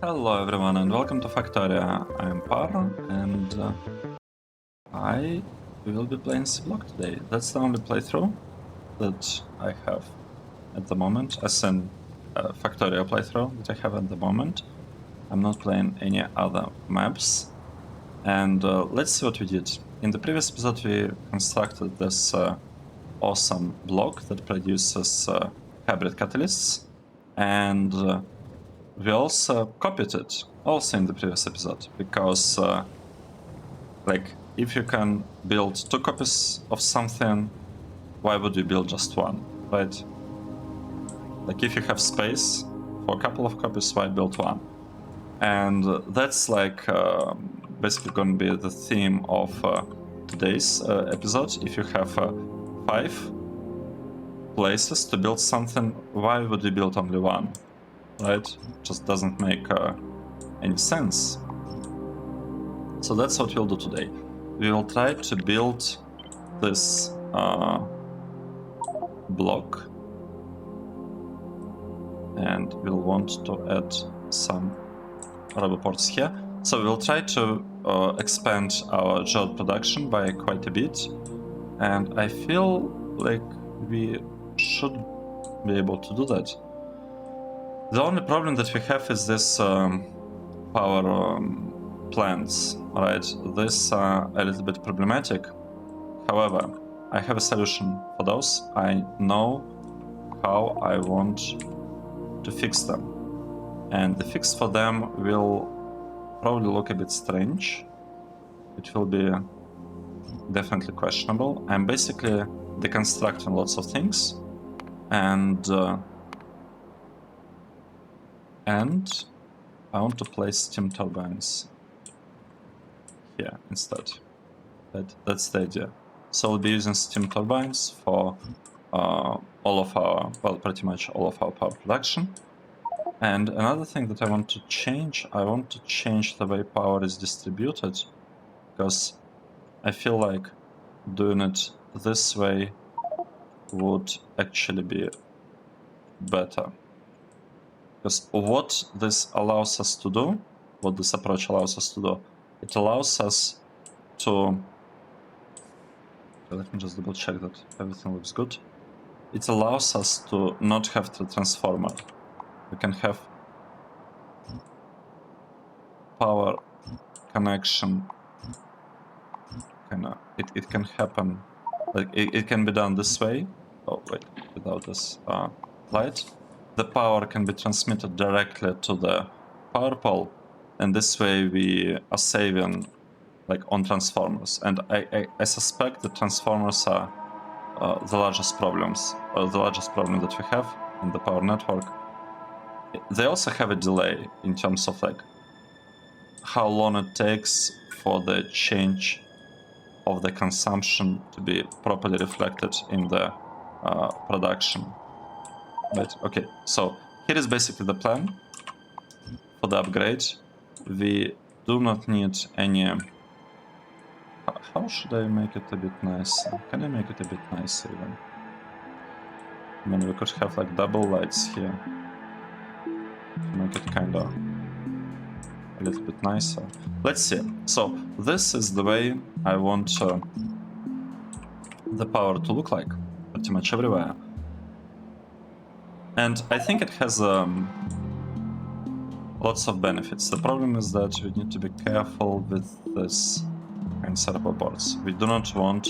Hello everyone and welcome to Factorio. I'm Par and I will be playing Seablock today. That's the only playthrough that I have at the moment, as in Factorio playthrough that I have at the moment. I'm not playing any other maps. And let's see what we did. In the previous episode we constructed this awesome block that produces hybrid catalysts, and we also copied it, also in the previous episode, because like, if you can build 2 copies of something, why would you build just one, right? Like, if you have space for a couple of copies, why build one? And that's like basically going to be the theme of today's episode. If you have 5 places to build something, why would you build only one? Right? Just doesn't make any sense. So that's what we'll do today. We will try to build this block, and we'll want to add some rubber ports here. So we'll try to expand our geode production by quite a bit, and I feel like we should be able to do that. The only problem that we have is this power plants, right? This are a little bit problematic. However, I have a solution for those. I know how I want to fix them. And the fix for them will probably look a bit strange. It will be definitely questionable. I'm basically deconstructing lots of things, and I want to place steam turbines here instead. That's the idea. So we'll be using steam turbines for all of our, well, pretty much all of our power production. And another thing that I want to change the way power is distributed, because I feel like doing it this way would actually be better. Because what this allows us to do, what this approach allows us to do, it allows us to... Let me just double check that everything looks good. It allows us to not have the transformer. We can have power connection. It can happen, like it can be done this way. Oh wait, without this light. The power can be transmitted directly to the power pole, and this way we are saving like on transformers. And I suspect that transformers are the largest problem that we have in the power network. They also have a delay in terms of like how long it takes for the change of the consumption to be properly reflected in the production. Right, okay, so here is basically the plan for the upgrade. We do not need any... How should I make it a bit nicer? Can I make it a bit nicer even? I mean, we could have like double lights here to make it kind of a little bit nicer. Let's see. So this is the way I want the power to look like, pretty much everywhere. And I think it has lots of benefits. The problem is that we need to be careful with this kind of rubber boards. We do not want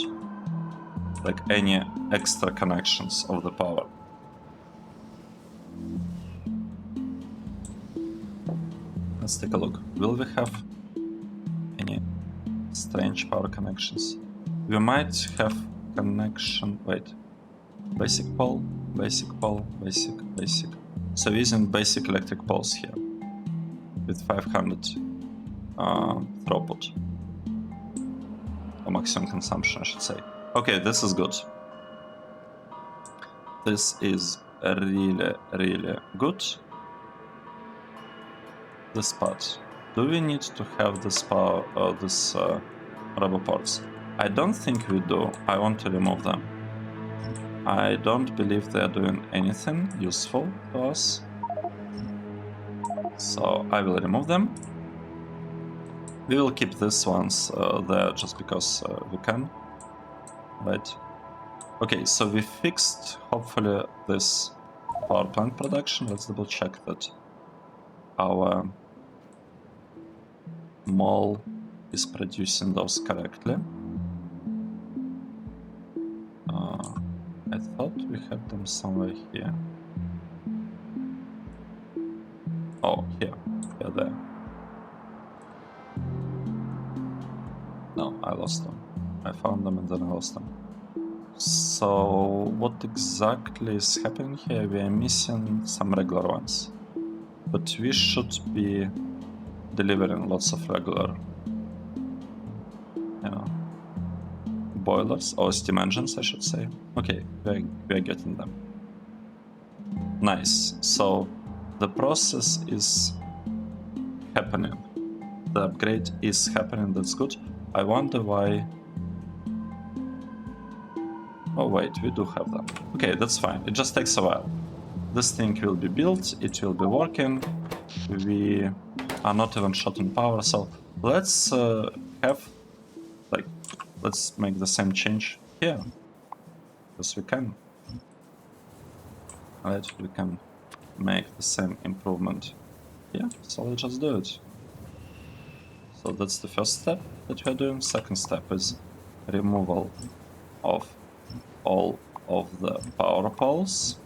like any extra connections of the power. Let's take a look. Will we have any strange power connections? We might have connection... Wait. Basic pole, basic pole, basic, basic. So we're using basic electric poles here with 500 throughput. Or maximum consumption, I should say. Okay, this is good. This is really, really good. This part. Do we need to have this power, this rubber ports? I don't think we do. I want to remove them. I don't believe they are doing anything useful to us. So I will remove them. We will keep these ones there just because we can, right? Okay, so we fixed, hopefully, this power plant production. Let's double check that our mall is producing those correctly. I thought we had them somewhere here. Oh, here, there. No, I lost them. I found them and then I lost them. So what exactly is happening here? We are missing some regular ones, but we should be delivering lots of regular, boilers or steam engines, I should say. Okay, we are getting them. Nice. So the process is happening. The upgrade is happening. That's good. I wonder why. Oh wait, we do have them. Okay, that's fine. It just takes a while. This thing will be built. It will be working. We are not even short on power. So let's let's make the same change here, because we can. Right, we can make the same improvement here. So let's just do it. So that's the first step that we are doing. Second step is removal of all of the power poles.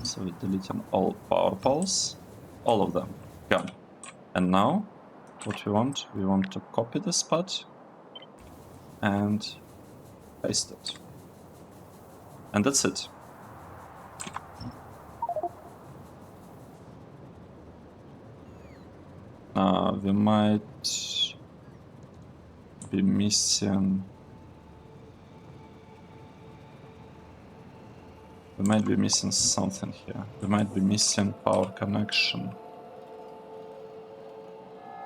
So we're deleting all power poles, all of them, gone. And now what we want to copy this part and paste it. And that's it. We might be missing. We might be missing something here. We might be missing power connection.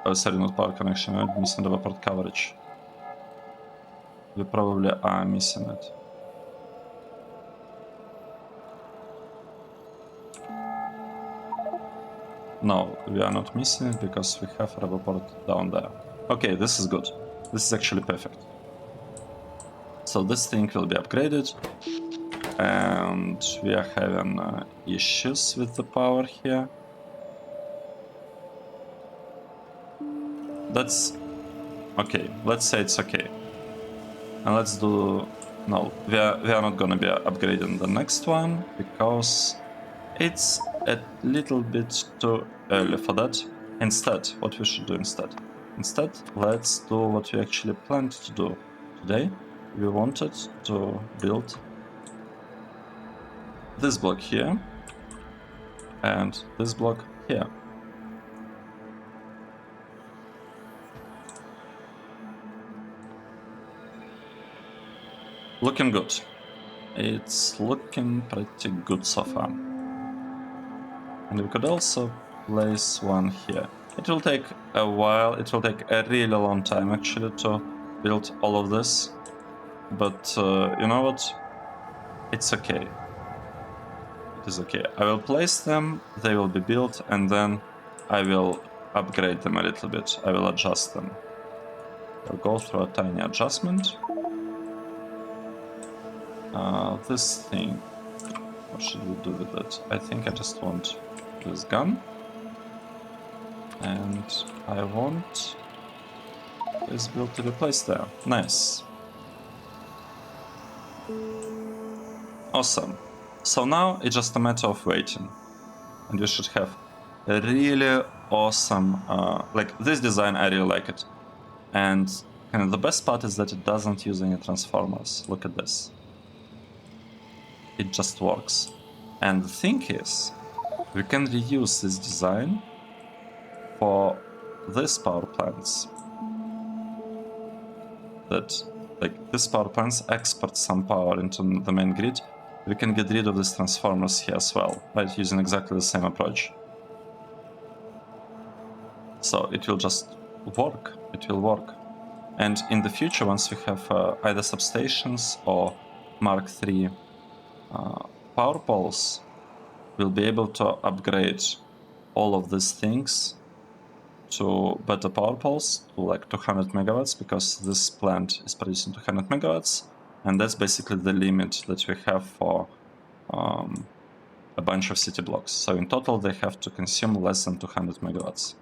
Oh, sorry, not power connection. We might be missing the port coverage. We probably are missing it. No, we are not missing it because we have Revoport down there. Okay, this is good. This is actually perfect. So this thing will be upgraded. And we are having issues with the power here. That's okay. Let's say it's okay. And let's do... No, we are not gonna be upgrading the next one because it's a little bit too early for that. Instead, what we should do instead? Instead, let's do what we actually planned to do today. We wanted to build this block here and this block here. Looking good. It's looking pretty good so far. And we could also place one here. It will take a while, it will take a really long time actually to build all of this. But you know what? It's okay. It is okay. I will place them, they will be built, and then I will upgrade them a little bit. I will adjust them. I'll go through a tiny adjustment. This thing, what should we do with it? I think I just want this gun. And I want this build to be placed there. Nice. Awesome. So now it's just a matter of waiting. And we should have a really awesome, like this design, I really like it. And kind of the best part is that it doesn't use any transformers. Look at this. It just works. And the thing is, we can reuse this design for these power plants. That, like, these power plants export some power into the main grid. We can get rid of these transformers here as well, right, using exactly the same approach. So it will just work, it will work. And in the future, once we have either substations or Mark III power poles, we'll be able to upgrade all of these things to better power poles to like 200 megawatts, because this plant is producing 200 megawatts, and that's basically the limit that we have for a bunch of city blocks. So in total they have to consume less than 200 megawatts.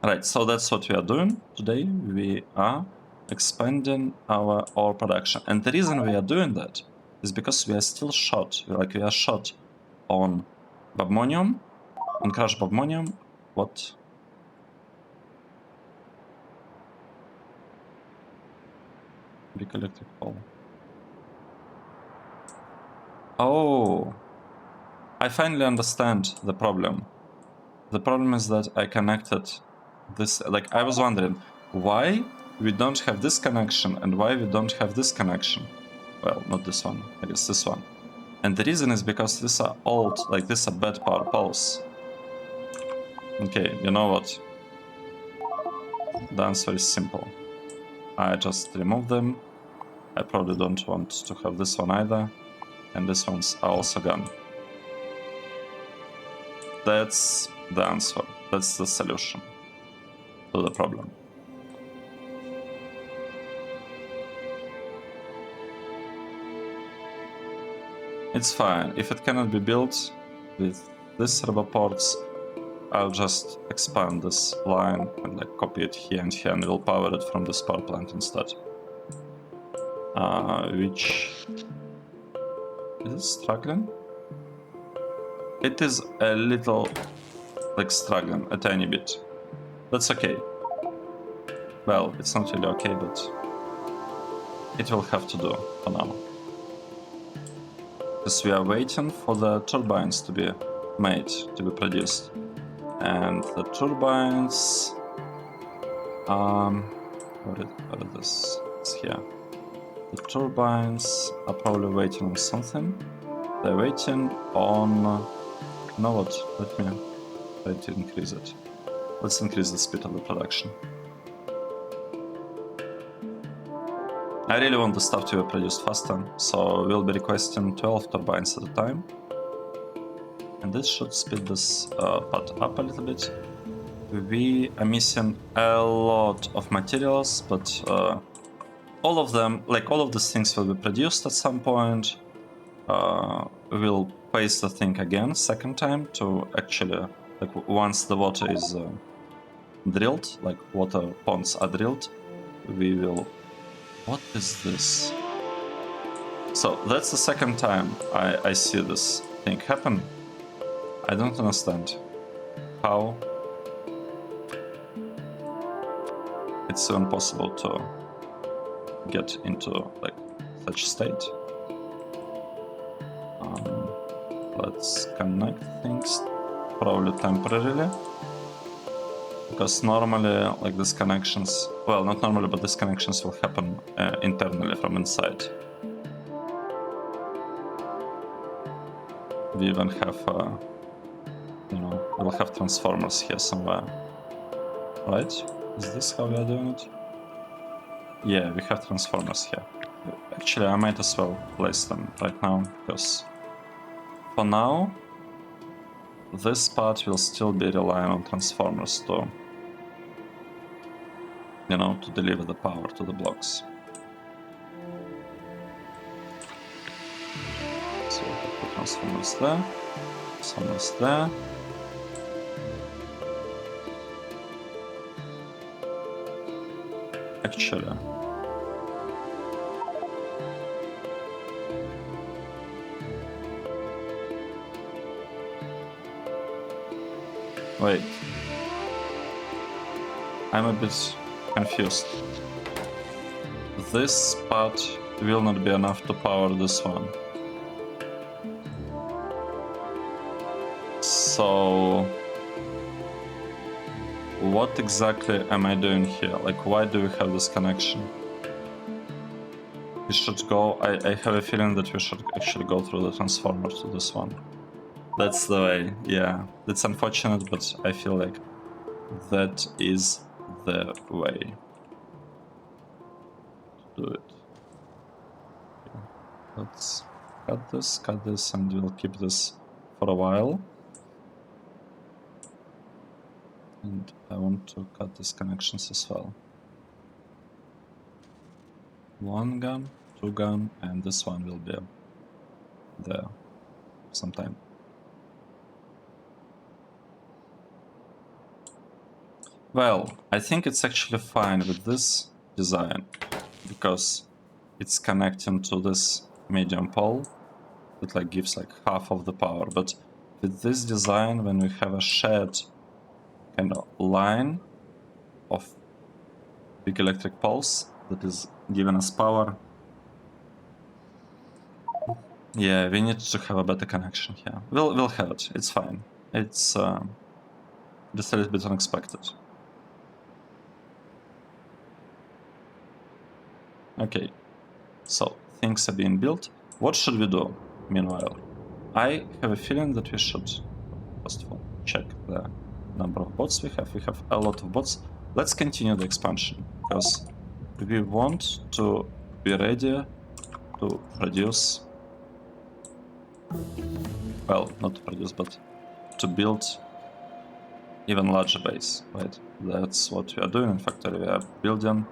Right, so that's what we are doing today. We are expanding our ore production, and the reason we are doing that is because we are still short. We are short on Bobmonium, on crushed Bobmonium. What? Big electric pole. Oh, I finally understand the problem. The problem is that I connected this, like I was wondering why we don't have this connection and why we don't have this connection. Well, not this one, I guess this one. And the reason is because these are old, like these are bad power poles. Okay, you know what? The answer is simple. I just remove them. I probably don't want to have this one either. And these ones are also gone. That's the answer. That's the solution to the problem. It's fine. If it cannot be built with these servoports, I'll just expand this line and like copy it here, and we'll power it from this power plant instead. Which is it struggling? It is a little like struggling, a tiny bit. That's okay. Well, it's not really okay, but it will have to do for now. Because we are waiting for the turbines to be made, to be produced. And the turbines... what is this? It's here. The turbines are probably waiting on something. They're waiting on... You know what? Let me try to increase it. Let's increase the speed of the production. I really want the stuff to be produced faster, so we'll be requesting 12 turbines at a time. And this should speed this part up a little bit. We are missing a lot of materials, but all of them, like all of these things will be produced at some point. We'll paste the thing again, second time, to actually, like once the water is drilled, like water ponds are drilled, we will... What is this? So that's the second time I see this thing happen. I don't understand how it's even possible to get into like such state. Let's connect things, probably temporarily, because normally like these connections, well, not normally, but these connections will happen internally from inside. We even have, you know, we'll have transformers here somewhere, right? Is this how we are doing it? Yeah, we have transformers here. Actually, I might as well place them right now, because for now, this part will still be relying on transformers to, you know, to deliver the power to the blocks. So we'll have the transformers there, transformers there. Actually, wait, I'm a bit confused. This part will not be enough to power this one. So what exactly am I doing here? Like, why do we have this connection? We should go... I have a feeling that we should actually go through the transformer to this one. That's the way, yeah. It's unfortunate, but I feel like that is the way to do it. Okay. Let's cut this, and we'll keep this for a while. And I want to cut these connections as well. 1 gun, 2 gun, and this one will be there sometime. Well, I think it's actually fine with this design, because it's connecting to this medium pole that like gives like half of the power. But with this design, when we have a shared kind of line of big electric poles that is giving us power, yeah, we need to have a better connection here. We'll have it. It's fine. It's just a little bit unexpected. Okay, so things are being built. What should we do meanwhile? I have a feeling that we should, first of all, check the number of bots we have. We have a lot of bots. Let's continue the expansion, because we want to be ready to produce, well, not to produce, but to build even larger base, right? That's what we are doing in Factorio. We are building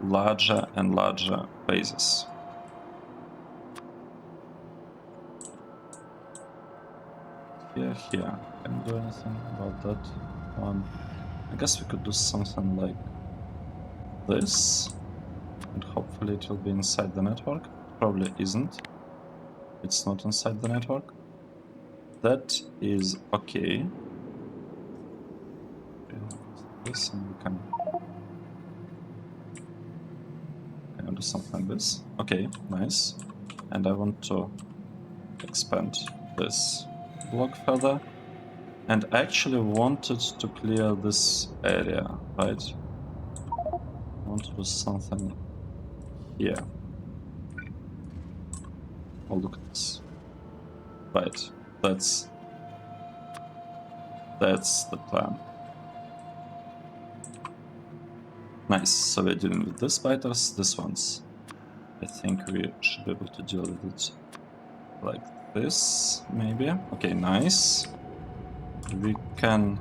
larger and larger bases. Here. Can we do anything about that one? I guess we could do something like this, and hopefully it will be inside the network. Probably isn't. It's not inside the network. That is okay. This, and we can do something like this. Okay, nice. And I want to expand this block further. And I actually wanted to clear this area, right? I want to do something here. Oh, look at this. Right, that's the plan. Nice, so we're dealing with this biters, this ones. I think we should be able to deal with it like this, maybe. Okay, nice. We can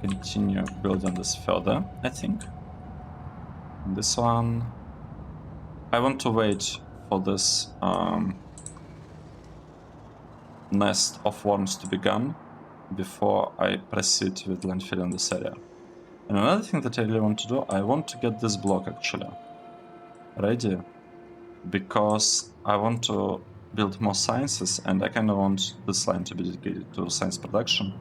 continue building this further, I think. And this one, I want to wait for this nest of worms to be gone before I proceed with landfill in this area. And another thing that I really want to do, I want to get this block actually ready, because I want to build more sciences, and I kind of want this line to be dedicated to science production.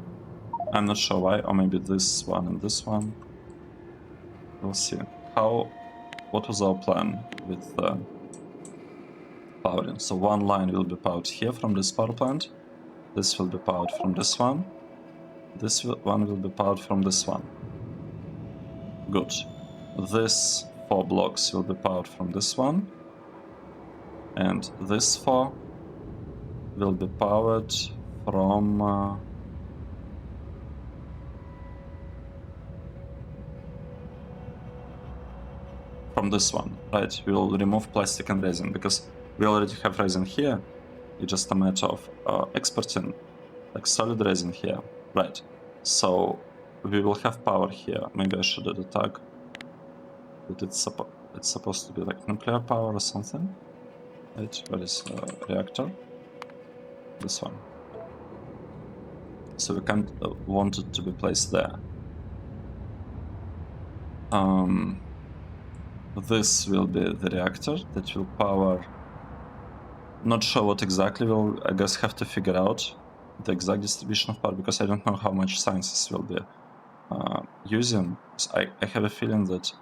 I'm not sure why, or maybe this one and this one. We'll see. What was our plan with powering? So one line will be powered here from this power plant. This will be powered from this one. This one will be powered from this one. Good. This 4 blocks will be powered from this one. And this 4 will be powered from this one, right? We will remove plastic and resin, because we already have resin here. It's just a matter of exporting like solid resin here, right? So we will have power here. Maybe I should add a tag that it's supposed to be like nuclear power or something. Right? Where is reactor? This one. So we can't want it to be placed there. This will be the reactor that will power. Not sure what exactly. We'll, I guess, have to figure out the exact distribution of power, because I don't know how much sciences will be using. So I have a feeling that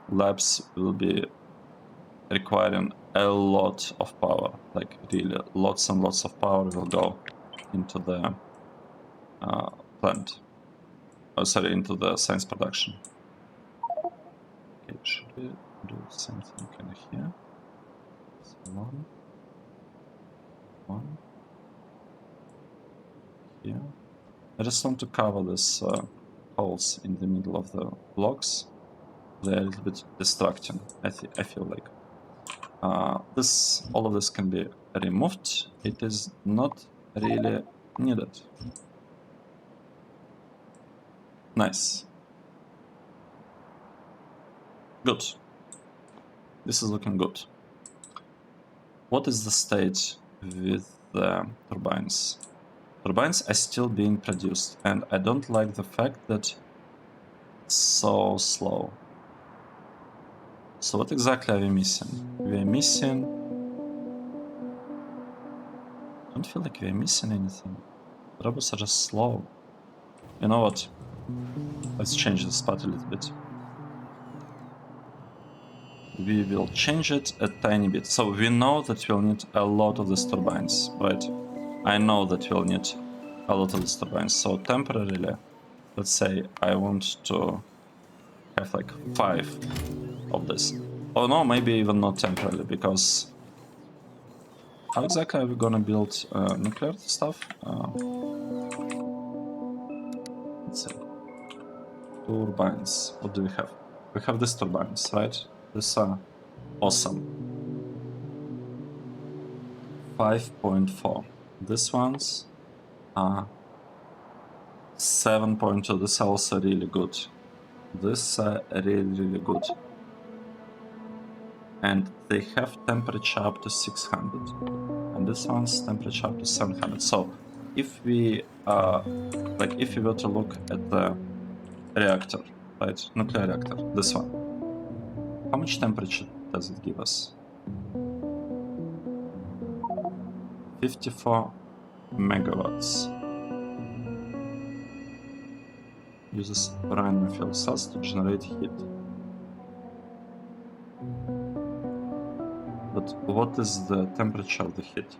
labs will be requiring a lot of power, like really lots and lots of power will go into the plant. Oh, sorry, into the science production. Okay, should we do the same thing kind of here? So one here. I just want to cover this holes in the middle of the blocks. They're a little bit distracting, I feel like. all of this can be removed. It is not really needed. Nice. Good. This is looking good. What is the state with the turbines? Turbines are still being produced, and I don't like the fact that it's so slow. So what exactly are we missing? We are missing... I don't feel like we are missing anything. Robots are just slow. You know what? Let's change the spot a little bit. We will change it a tiny bit. So we know that we'll need a lot of these turbines, right? I know that we'll need a lot of these turbines. So temporarily, let's say I want to have like 5 of this. Oh no, maybe even not temporarily, because how exactly are we gonna build nuclear stuff? Let's see. Turbines. What do we have? We have these turbines, right? These are awesome. 5.4. These ones are 7.2. This is also really good. This are really good. And they have temperature up to 600. And this one's temperature up to 700. So if we if we were to look at the reactor, right? Nuclear reactor, this one. How much temperature does it give us? 54 megawatts. Uses uranium fuel cells to generate heat. But what is the temperature of the heat?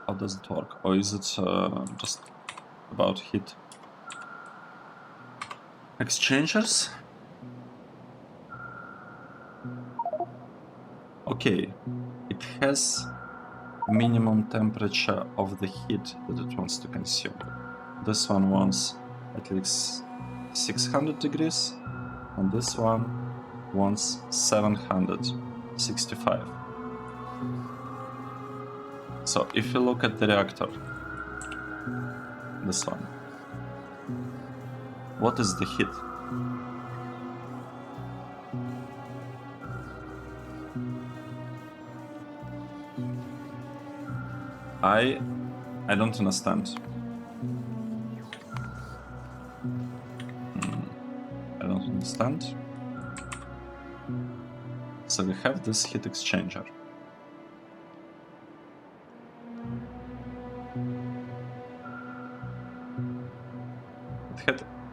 How does it work? Or is it just about heat exchangers? Okay, it has minimum temperature of the heat that it wants to consume. This one wants at least 600 degrees, and this one wants 765. So if you look at the reactor, this one, what is the heat? I don't understand. I don't understand. So we have this heat exchanger.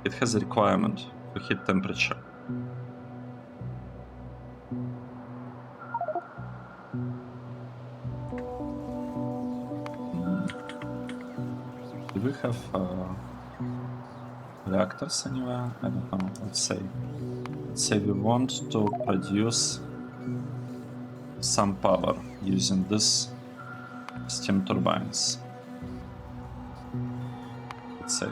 It has a requirement for heat temperature. Do we have reactors anywhere? I don't know. Let's say we want to produce some power using this steam turbines. Let's say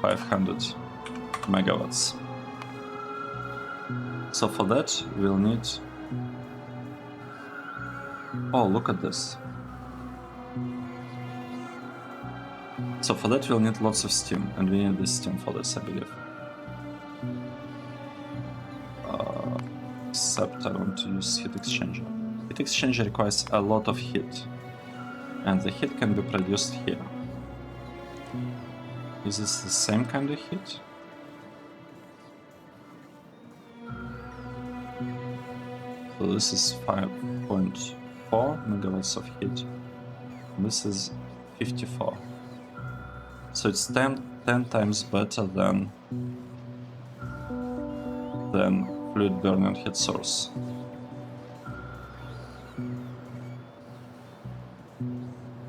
500 megawatts. So for that we'll need... Oh, look at this. So for that we'll need lots of steam, and we need this steam for this, I believe. Except I want to use heat exchanger. Heat exchanger requires a lot of heat, and the heat can be produced here. Is this the same kind of heat? So this is 5.4 megawatts of heat. This is 54. So it's 10 times better than fluid burning heat source.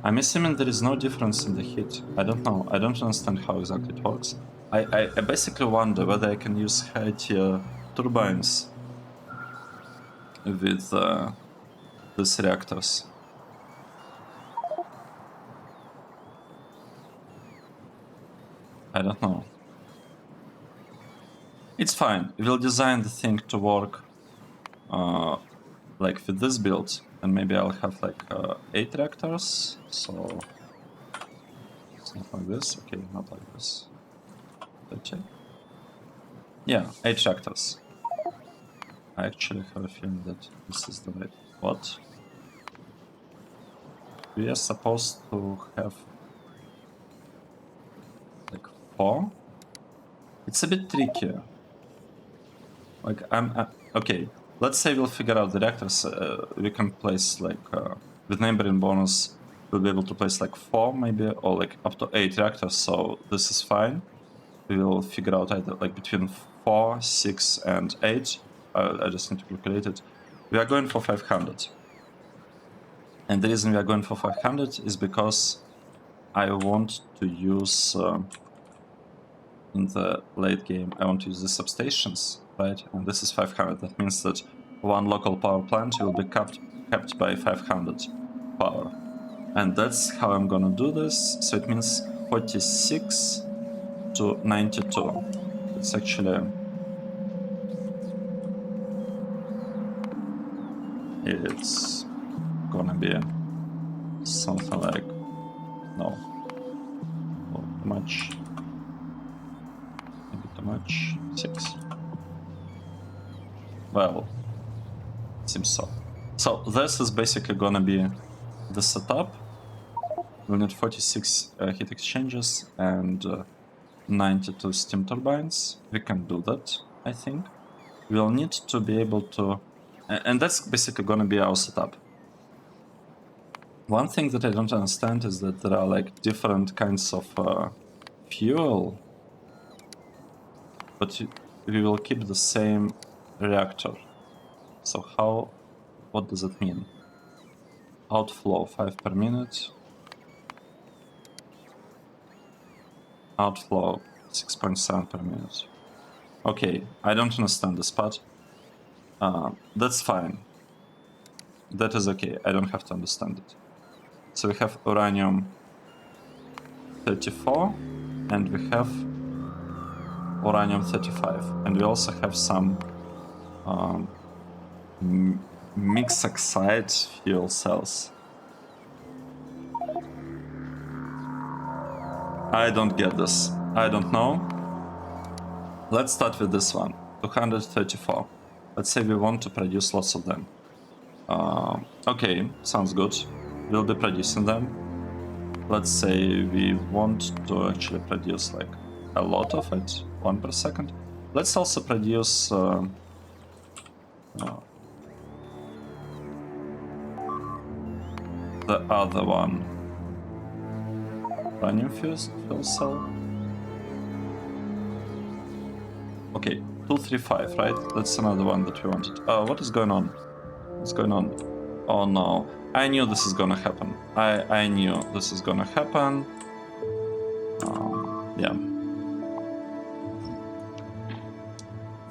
I'm assuming there is no difference in the heat. I don't know. I don't understand how exactly it works. I basically wonder whether I can use high tier turbines with these reactors. I don't know. It's fine. We'll design the thing to work like with this build, and maybe I'll have like 8 reactors, so it's not like this. Okay, not like this. Did I check? Yeah, 8 reactors. I actually have a feeling that this is the right. What? We are supposed to have like 4? It's a bit trickier. Like okay. Let's say we'll figure out the reactors. We can place like with neighboring bonus, we'll be able to place like 4 maybe, or like up to 8 reactors. So this is fine. We will figure out either like between 4, 6, and 8. I just need to calculate it. We are going for 500. And the reason we are going for 500 is because I want to use, in the late game, I want to use the substations, right? And this is 500. That means that one local power plant will be capped by 500 power. And that's how I'm gonna do this. So it means 46 to 92. It's actually... it's gonna be something like... no. Oh, too much. Maybe too much. 6. Well, seems so. So this is basically gonna be the setup. We'll need 46 heat exchangers and 92 steam turbines. We can do that, I think. We'll need to be able to... and that's basically gonna be our setup. One thing that I don't understand is that there are like different kinds of fuel, but we will keep the same reactor. So how... what does it mean? Outflow 5 per minute. Outflow 6.7 per minute. Okay, I don't understand this part. That's fine. That is okay, I don't have to understand it. So we have uranium 34, and we have uranium 35, and we also have some mixed oxide fuel cells. I don't get this. I don't know. Let's start with this one. 234. Let's say we want to produce lots of them. Okay, sounds good. We'll be producing them. Let's say we want to actually produce like a lot of it, 1 per second. Let's also produce the other one. Uranium fuel cell. Okay, 235, right? That's another one that we wanted. What is going on? What's going on? Oh no. I knew this is gonna happen. I knew this is gonna happen. Yeah.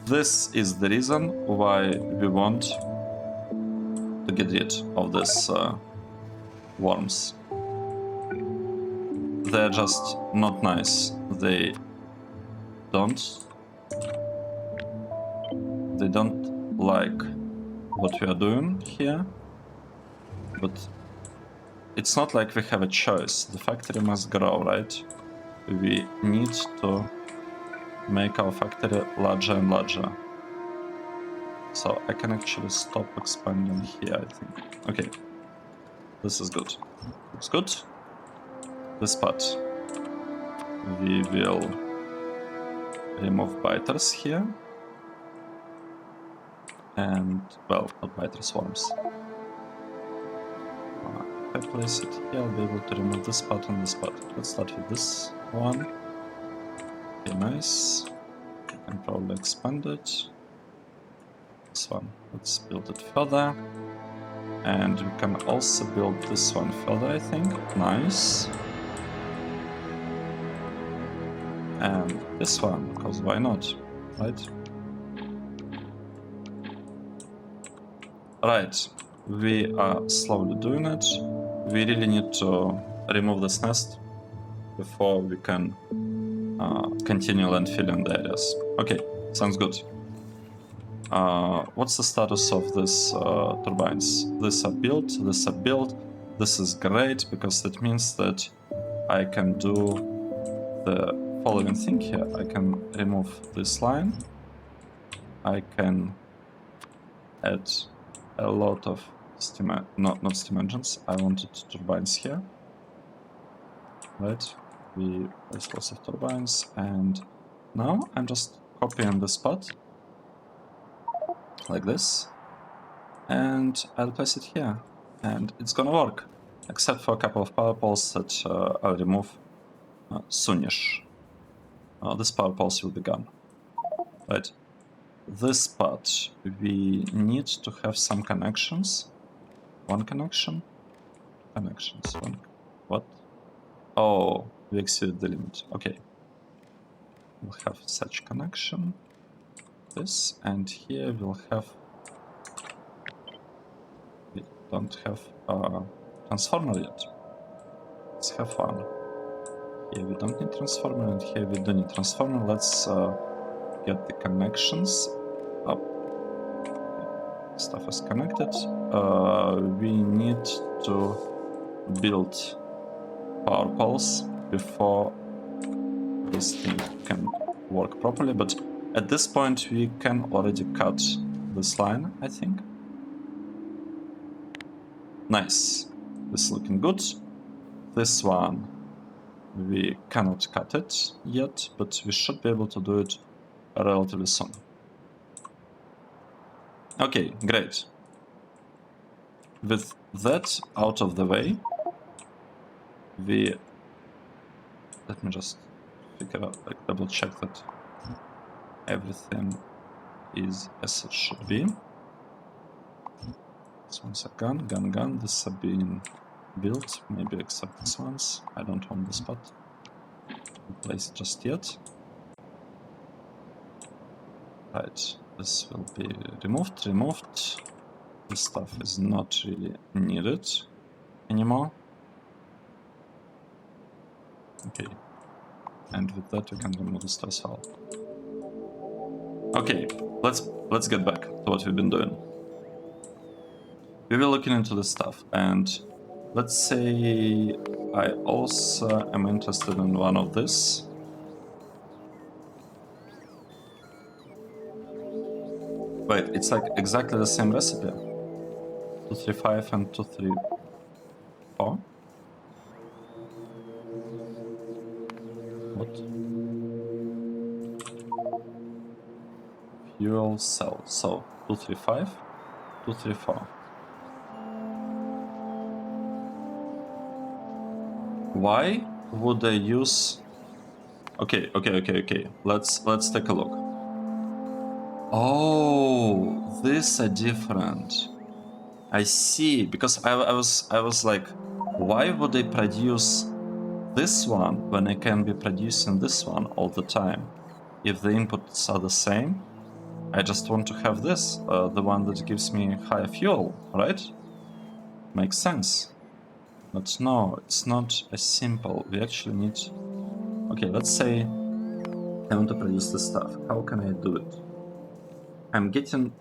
This is the reason why we want to get rid of these worms. They're just not nice. They don't like what we are doing here, but it's not like we have a choice. The factory must grow, right? We need to make our factory larger and larger. So I can actually stop expanding here, I think. Okay, this is good. Looks good. This part, we will remove biters here. And, well, not biters, swarms. If I place it here, I'll be able to remove this part and this part. Let's start with this one. Okay, nice. We can probably expand it. This one, let's build it further. And we can also build this one further, I think. Nice. And this one, because why not, right? Right, we are slowly doing it. We really need to remove this nest before we can continue landfilling the areas. Okay, sounds good. What's the status of this turbines? These are built, this are built. This is great because that means that I can do the following thing here. I can remove this line. I can add a lot of steam, not steam engines. I wanted turbines here, right? We place lots of turbines, and now I'm just copying the spot like this, and I'll place it here, and it's gonna work, except for a couple of power poles that I'll remove soonish. These power poles will be gone, right? This part, we need to have some connections. One connection, connections, one, what? Oh, we exceeded the limit, okay. We'll have such connection, this, and here we'll have, we don't have a transformer yet. Let's have one. Here we don't need transformer, and here we do need transformer. Let's get the connections up. Stuff is connected. We need to build power poles before this thing can work properly, but at this point we can already cut this line, I think. Nice. This is looking good. This one, we cannot cut it yet, but we should be able to do it relatively soon. Okay, great. With that out of the way, let me just figure out, like, double check that everything is as it should be. This one's a gun. This are being built, maybe except this one's. I don't want the spot to place just yet. Right, this will be removed. This stuff is not really needed anymore. Okay, and with that we can remove this as well. Okay, let's get back to what we've been doing. We were looking into this stuff, and let's say I also am interested in one of this. Wait, it's like exactly the same recipe. 235 and 234. What? Fuel cell. So 235, 234. Why would I use? Okay. Let's take a look. Oh, these are different. I see. Because I was like, why would they produce this one when I can be producing this one all the time? If the inputs are the same, I just want to have this, the one that gives me higher fuel, right? Makes sense. But no, it's not as simple. We actually need... Okay, let's say I want to produce this stuff. How can I do it? I'm getting...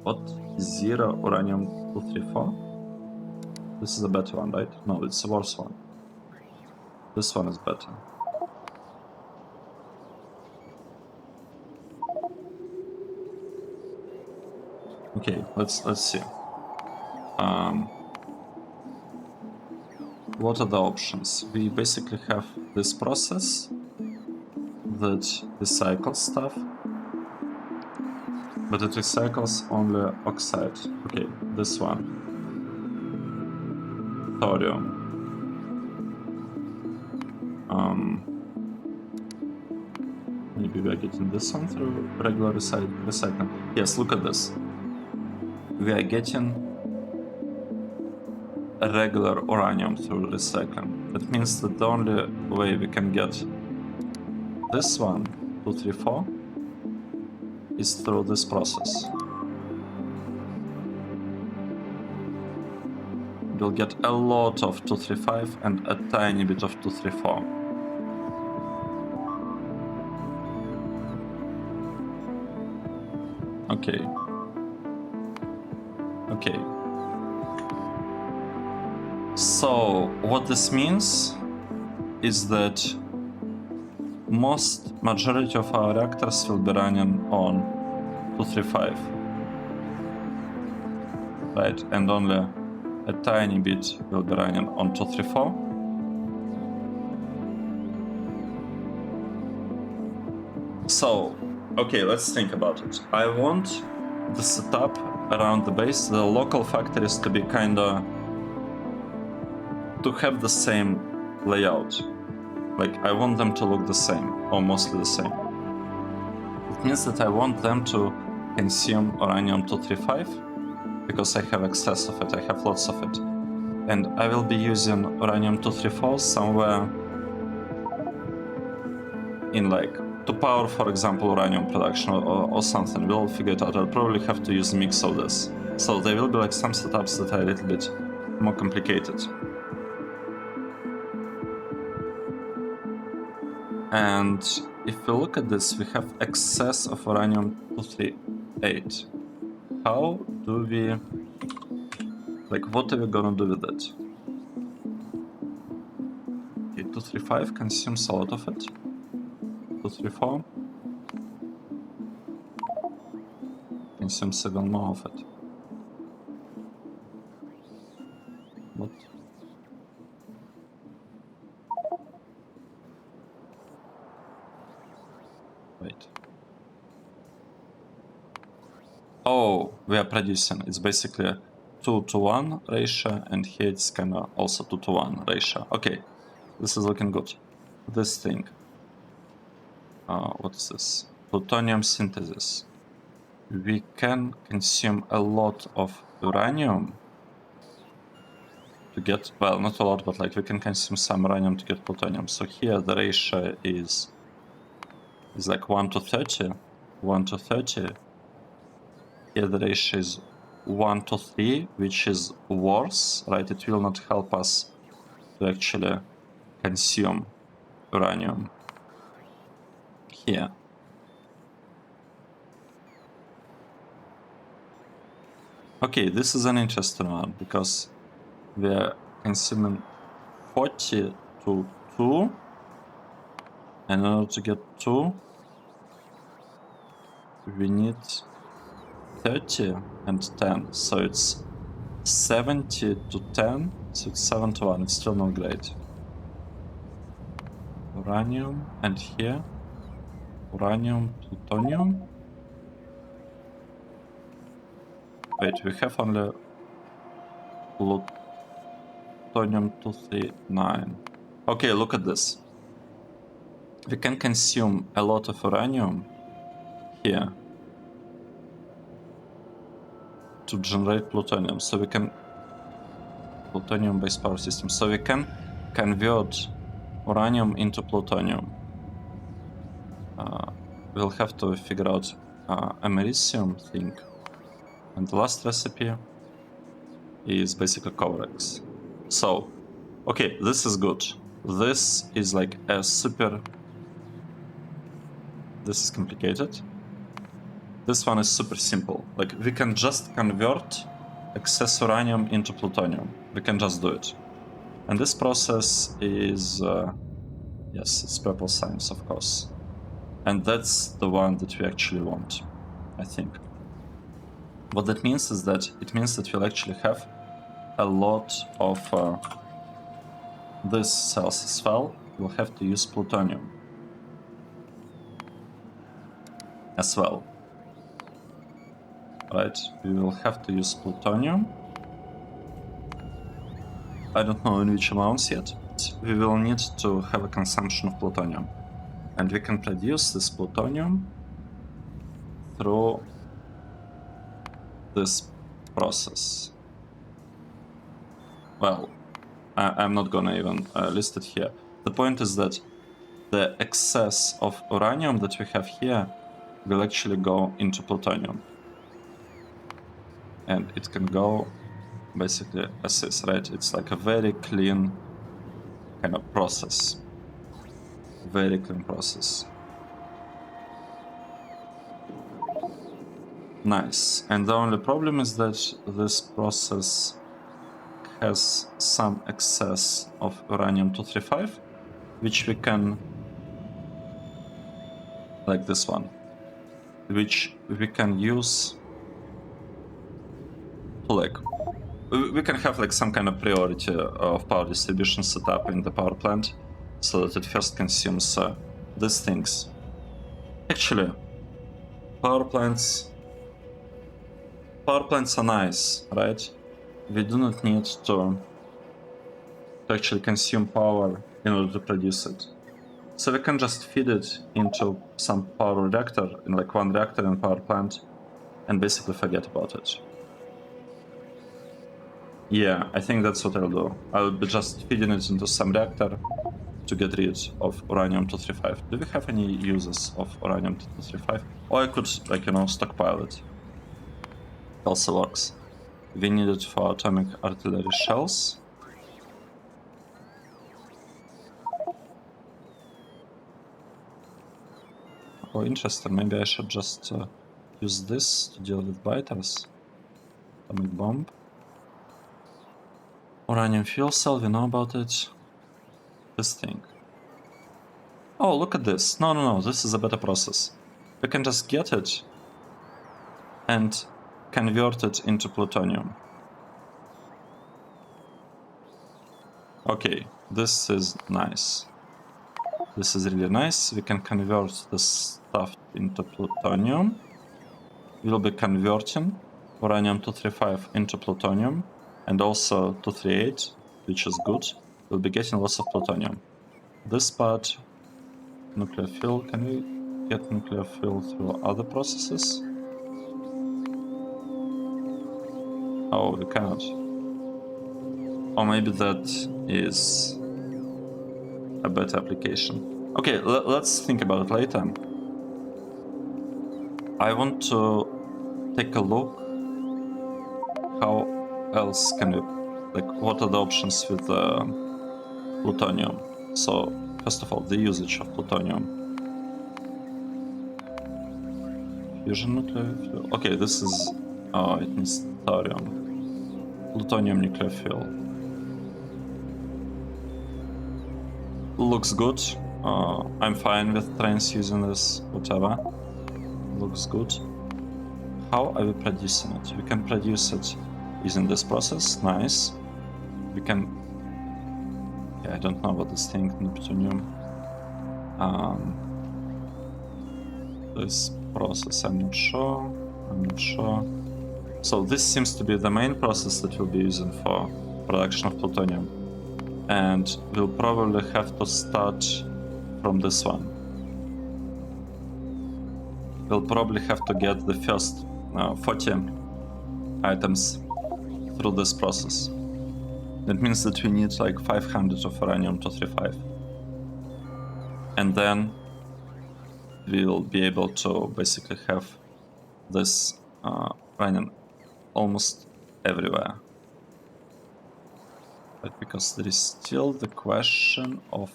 What? 0 uranium 234? This is a better one, right? No, it's a worse one. This one is better. Okay, let's see. What are the options? We basically have this process that recycles stuff, but it recycles only oxide. Okay, this one. Thorium. Maybe we are getting this one through regular recycling. Yes, look at this. We are getting a regular uranium through recycling. That means that the only way we can get this one, 234, is through this process. We'll get a lot of 235 and a tiny bit of 234. Okay. Okay. So what this means is that majority of our reactors will be running on 235, right? And only a tiny bit will be running on 234. So, okay, let's think about it. I want the setup around the base, the local factories to be kinda to have the same layout. Like, I want them to look the same, or mostly the same. It means that I want them to consume uranium 235 because I have excess of it, I have lots of it. And I will be using uranium 234 somewhere in like to power, for example, uranium production or something. We'll figure it out. I'll probably have to use a mix of this. So there will be like some setups that are a little bit more complicated. And if we look at this, we have excess of uranium 238. How do we, like, what are we gonna do with it? Okay, 235 consumes a lot of it. 234 consumes even more of it. What? Wait. Oh, we are producing. It's basically a 2-to-1 ratio, and here it's kind of also 2-to-1 ratio. Okay, this is looking good. This thing. What's this? Plutonium synthesis. We can consume a lot of uranium to get, well, not a lot, but like we can consume some uranium to get plutonium. So here the ratio is like 1 to 30. 1 to 30. Here the ratio is 1 to 3, which is worse, right? It will not help us to actually consume uranium here. Okay, this is an interesting one because we're consuming 40 to 2, and in order to get 2, we need 30 and 10, so it's 70 to 10, so it's 7 to 1, it's still not great. Uranium, and here, uranium, plutonium. Wait, we have only plutonium 239. Okay, look at this. We can consume a lot of uranium here to generate plutonium, so we can plutonium-based power system. So we can convert uranium into plutonium. We'll have to figure out americium thing. And the last recipe is basically Corex. So, okay, this is good. This is like a super... This is complicated. This one is super simple. Like, we can just convert excess uranium into plutonium. We can just do it. And this process is... yes, it's purple science, of course. And that's the one that we actually want, I think. What that means is that it means that we'll actually have a lot of these cells as well. We'll have to use plutonium as well. Right? We will have to use plutonium. I don't know in which amounts yet. We will need to have a consumption of plutonium. And we can produce this plutonium through this process. Well, I'm not gonna even list it here. The point is that the excess of uranium that we have here will actually go into plutonium. And it can go basically as is, right? It's like a very clean kind of process. Very clean process. Nice. And the only problem is that this process has some excess of uranium-235, which we can, like this one, which we can use to like, we can have like some kind of priority of power distribution set up in the power plant so that it first consumes these things. Actually, power plants are nice, right? We do not need to actually consume power in order to produce it. So we can just feed it into some power reactor, in like one reactor in power plant, and basically forget about it. Yeah, I think that's what I'll do. I'll be just feeding it into some reactor to get rid of uranium-235. Do we have any uses of uranium-235? Or I could, like, stockpile it. Also works. We need it for atomic artillery shells. Oh, interesting. Maybe I should just use this to deal with biters. Atomic bomb. Uranium fuel cell, we know about it. This thing. Oh, look at this. No, this is a better process. We can just get it and convert it into plutonium. Okay, this is nice. This is really nice. We can convert this stuff into plutonium. We'll be converting uranium-235 into plutonium and also 238, which is good. We'll be getting lots of plutonium. This part, nuclear fuel, can we get nuclear fuel through other processes? Oh, we cannot. Or maybe that is a better application. Okay, let's think about it later. I want to take a look how else can we, like, what are the options with plutonium. So first of all, the usage of plutonium. Fusion nuclear fuel. Okay, this is, oh, it needs thorium. Plutonium nuclear fuel. Looks good. I'm fine with trains using this, whatever. Looks good. How are we producing it? We can produce it using this process. Nice. We can... Yeah, I don't know about this thing, Neptunium. This process, I'm not sure. So this seems to be the main process that we'll be using for production of plutonium. And we'll probably have to start from this one. We'll probably have to get the first 40 items through this process. That means that we need like 500 of uranium-235. And then we'll be able to basically have this running almost everywhere. But because there is still the question of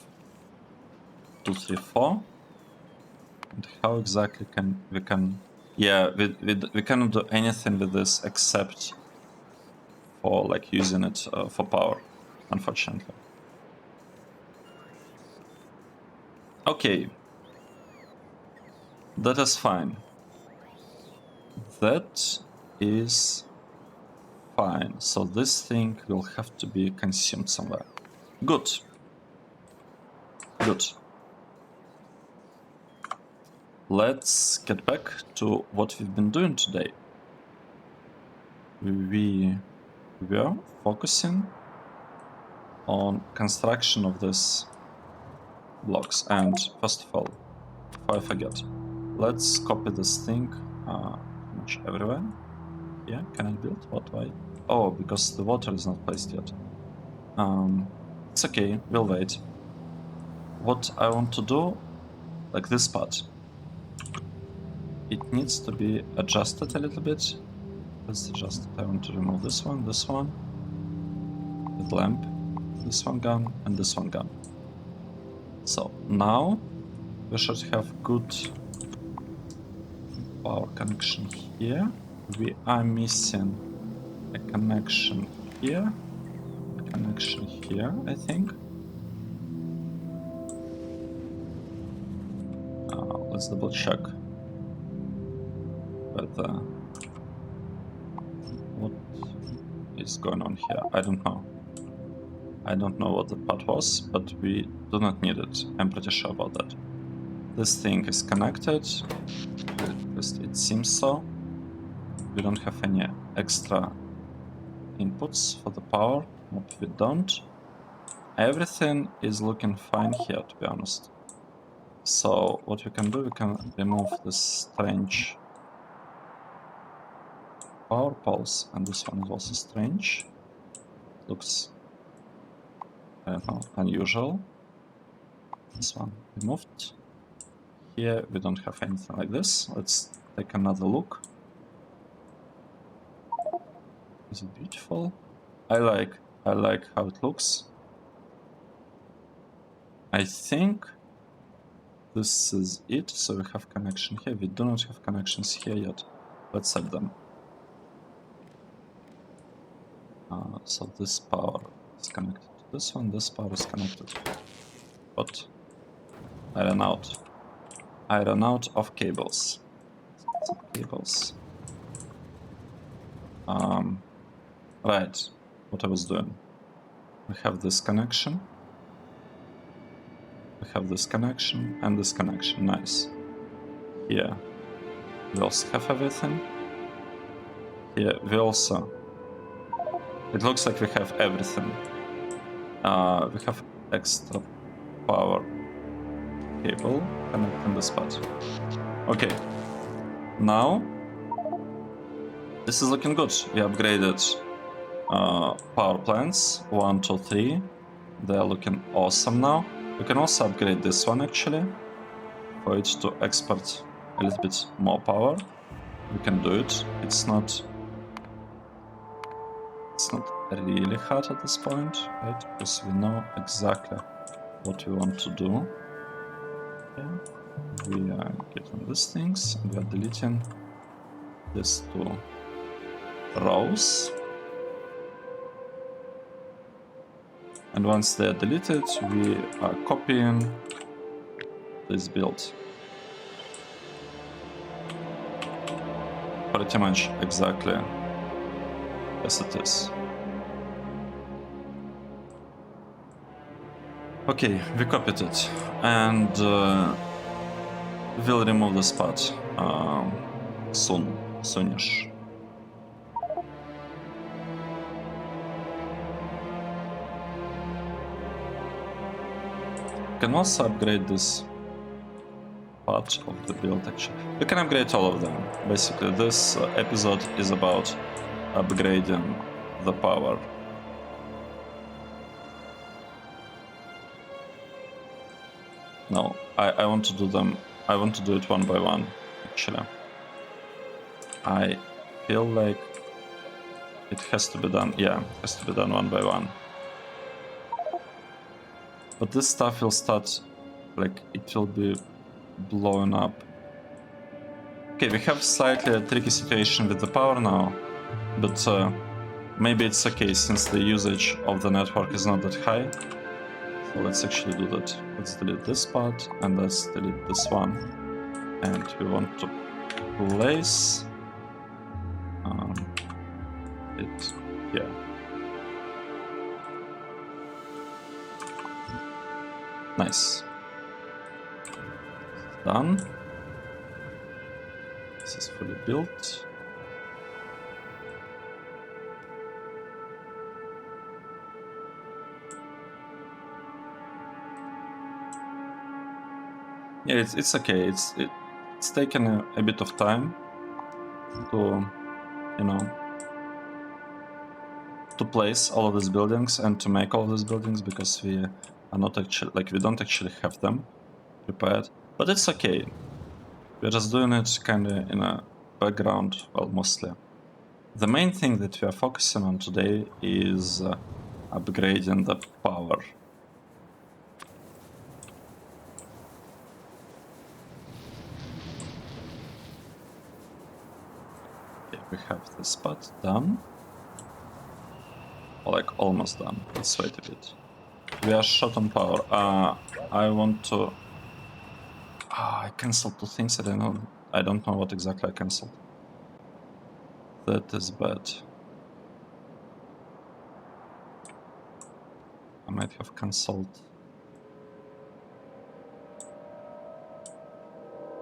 234 and how exactly we can... Yeah, we cannot do anything with this except for like using it for power, unfortunately. Okay, that is fine. That is fine. So this thing will have to be consumed somewhere. Good. Good. Let's get back to what we've been doing today. We were focusing on construction of these blocks. And first of all, before I forget, let's copy this thing much everywhere. Yeah, can I build? What? Why? Oh, because the water is not placed yet. It's okay, we'll wait. What I want to do, like this part, it needs to be adjusted a little bit. Let's adjust it. I want to remove this one, with lamp, this one gone, and this one gone. So now we should have good power connection here. We are missing a connection here, a connection here, I think. Let's double check whether what is going on here. I don't know. I don't know what the part was, but we do not need it. I'm pretty sure about that. This thing is connected. At least it seems so. We don't have any extra inputs for the power. Nope, we don't. Everything is looking fine here, to be honest. So what we can do, we can remove this strange power pulse, and this one is also strange. Looks, I don't know, unusual. This one removed. Here we don't have anything like this. Let's take another look. Is it beautiful? I like how it looks. I think this is it. So we have connection here. We do not have connections here yet. Let's set them. So this power is connected to this one. This power is connected. But I ran out. I ran out of cables. Some cables. Right. What I was doing. We have this connection. We have this connection and this connection. Nice. Here we also have everything. Here we also. It looks like we have everything. We have extra power cable connecting the spot. Okay. Now this is looking good. We upgraded power plants 1, 2, 3. They are looking awesome now. We can also upgrade this one actually for it to export a little bit more power. We can do it. It's not really hard at this point, right? Because we know exactly what we want to do. Okay. We are getting these things and we are deleting these two rows. And once they are deleted, we are copying this build. Pretty much exactly as it is. Okay, we copied it, and we'll remove this part soonish. Can also upgrade this part of the build actually. We can upgrade all of them. Basically, this episode is about upgrading the power. No, I want to do them. I want to do it one by one, actually. I feel like it has to be done. Yeah, it has to be done one by one. But this stuff will start, like, it will be blown up. Okay, we have slightly a tricky situation with the power now, but maybe it's okay since the usage of the network is not that high. So let's actually do that. Let's delete this part and let's delete this one. And we want to place it here. Nice. Done. This is fully built. Yeah, it's okay. It's taken a bit of time to, you know, to place all of these buildings and to make all of these buildings because we are not actually, like, we don't actually have them prepared. But it's okay. We're just doing it kind of in a background, well, mostly. The main thing that we are focusing on today is upgrading the power. Okay, we have this part done. Or like almost done. Let's wait a bit. We are short on power. I want to. I cancelled two things. I don't know what exactly I cancelled. That is bad. I might have cancelled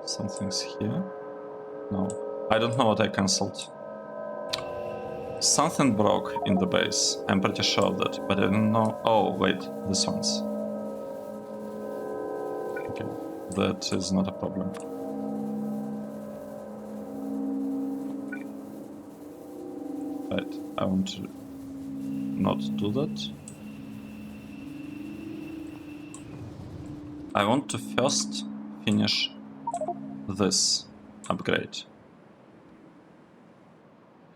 some things here. No, I don't know what I cancelled. Something broke in the base. I'm pretty sure of that, but I don't know. Oh, wait, this one's. Okay, that is not a problem. Right, I want to not do that. I want to first finish this upgrade,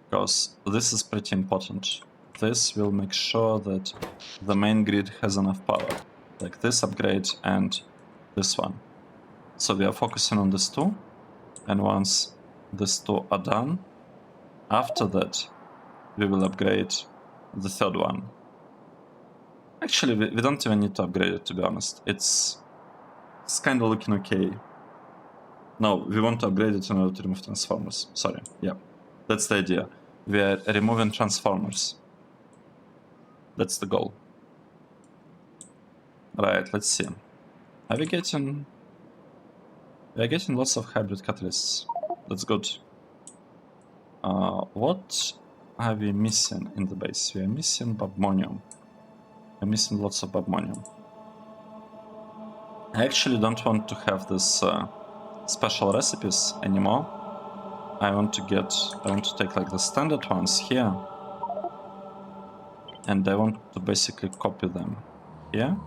because this is pretty important. This will make sure that the main grid has enough power, like this upgrade and this one. So we are focusing on these two, and once these two are done, after that we will upgrade the third one. Actually, we don't even need to upgrade it, to be honest. It's kind of looking okay. No, we want to upgrade it in order to remove transformers. Sorry, yeah. That's the idea. We are removing transformers. That's the goal. Right, let's see. Are we getting... We are getting lots of hybrid catalysts. That's good. What are we missing in the base? We are missing babmonium. We're missing lots of babmonium. I actually don't want to have this special recipes anymore. I want to take like the standard ones here, and I want to basically copy them here.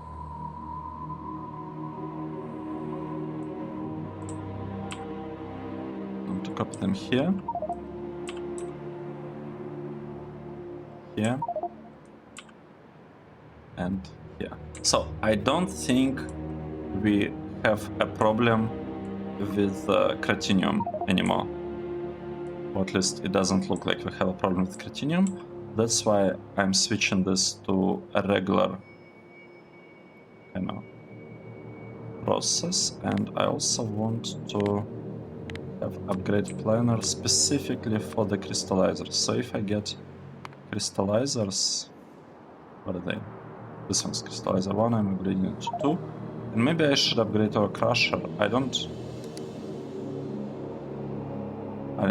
I want to copy them here, here, and here. So I don't think we have a problem with Cratinium anymore. Or at least it doesn't look like we have a problem with Cratinium. That's why I'm switching this to a regular kind of process, and I also want to have upgrade planner specifically for the crystallizers. So if I get crystallizers, what are they? This one's crystallizer 1, I'm upgrading it to 2. And maybe I should upgrade our crusher.